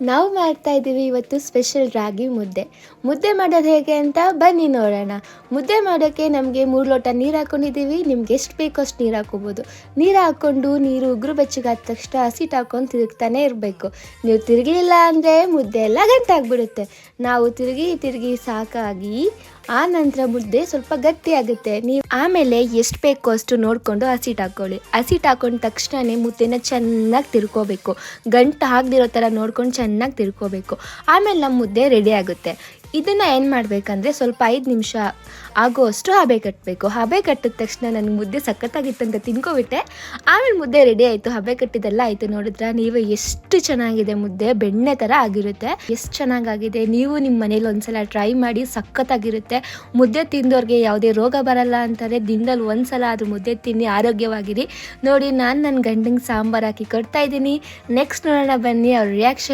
ನಾವು ಮಾಡ್ತಾ ಇದ್ದೀವಿ ಇವತ್ತು ಸ್ಪೆಷಲ್ ರಾಗಿ ಮುದ್ದೆ. ಮುದ್ದೆ ಮಾಡೋದು ಹೇಗೆ ಅಂತ ಬನ್ನಿ ನೋಡೋಣ. ಮುದ್ದೆ ಮಾಡೋಕ್ಕೆ ನಮಗೆ 3 ಲೋಟ ನೀರು ಹಾಕ್ಕೊಂಡಿದ್ದೀವಿ. ನಿಮ್ಗೆ ಎಷ್ಟು ಬೇಕೋ ಅಷ್ಟು ನೀರು ಹಾಕ್ಕೋಬೋದು. ನೀರು ಹಾಕ್ಕೊಂಡು ನೀರು ಉಗುರು ಬೆಚ್ಚಗಾದ ತಕ್ಷಣ ಹಸಿಟ್ಟು ಹಾಕ್ಕೊಂಡು ತಿರುಗ್ತಾನೆ ಇರಬೇಕು. ನೀವು ತಿರುಗಲಿಲ್ಲ ಅಂದರೆ ಮುದ್ದೆ ಎಲ್ಲ ಗಂಟಾಗ್ಬಿಡುತ್ತೆ. ನಾವು ತಿರುಗಿ ಸಾಕಾಗಿ ಆ ನಂತರ ಮುದ್ದೆ ಸ್ವಲ್ಪ ಗಟ್ಟಿ ಆಗುತ್ತೆ. ನೀವು ಆಮೇಲೆ ಎಷ್ಟು ಬೇಕೋ ಅಷ್ಟು ನೋಡಿಕೊಂಡು ಹಸಿಟ್ಟು ಹಾಕ್ಕೊಳ್ಳಿ. ಹಸಿಟ್ಟು ಹಾಕೊಂಡ ತಕ್ಷಣವೇ ಮುದ್ದೆನ ಚೆನ್ನಾಗಿ ತಿರ್ಕೋಬೇಕು. ಗಂಟು ಆಗದಿರೋ ಥರ ನೋಡ್ಕೊಂಡು ಚೆನ್ನಾಗಿ ತಿರ್ಕೋಬೇಕು. ಆಮೇಲೆ ನಮ್ಮ ಮುದ್ದೆ ರೆಡಿ ಆಗುತ್ತೆ. ಇದನ್ನು ಏನು ಮಾಡಬೇಕಂದ್ರೆ ಸ್ವಲ್ಪ 5 ನಿಮಿಷ ಆಗೋವಷ್ಟು ಹಬೆ ಕಟ್ಟಬೇಕು. ಹಬೆ ಕಟ್ಟಿದ ತಕ್ಷಣ ನನಗೆ ಮುದ್ದೆ ಸಖತ್ತಾಗಿತ್ತು ಅಂತ ತಿನ್ಕೊಬಿಟ್ಟೆ. ಆಮೇಲೆ ಮುದ್ದೆ ರೆಡಿ ಆಯಿತು. ಹಬೆ ಕಟ್ಟಿದ್ದೆಲ್ಲ ಆಯಿತು. ನೋಡಿದ್ರೆ ನೀವು ಎಷ್ಟು ಚೆನ್ನಾಗಿದೆ ಮುದ್ದೆ, ಬೆಣ್ಣೆ ಥರ ಆಗಿರುತ್ತೆ. ಎಷ್ಟು ಚೆನ್ನಾಗಾಗಿದೆ. ನೀವು ನಿಮ್ಮ ಮನೇಲಿ ಒಂದ್ಸಲ ಟ್ರೈ ಮಾಡಿ, ಸಖತ್ತಾಗಿರುತ್ತೆ. ಮುದ್ದೆ ತಿಂದವ್ರಿಗೆ ಯಾವುದೇ ರೋಗ ಬರಲ್ಲ ಅಂತಾರೆ. ದಿನದಲ್ಲಿ ಒಂದ್ಸಲ ಆದರೂ ಮುದ್ದೆ ತಿನ್ನಿ, ಆರೋಗ್ಯವಾಗಿರಿ. ನೋಡಿ, ನಾನು ನನ್ನ ಗಂಡಂಗೆ ಸಾಂಬಾರು ಹಾಕಿ ಕೊಡ್ತಾ ಇದ್ದೀನಿ. ನೆಕ್ಸ್ಟ್ ನೋಡೋಣ ಬನ್ನಿ ಅವ್ರ ರಿಯಾಕ್ಷನ್.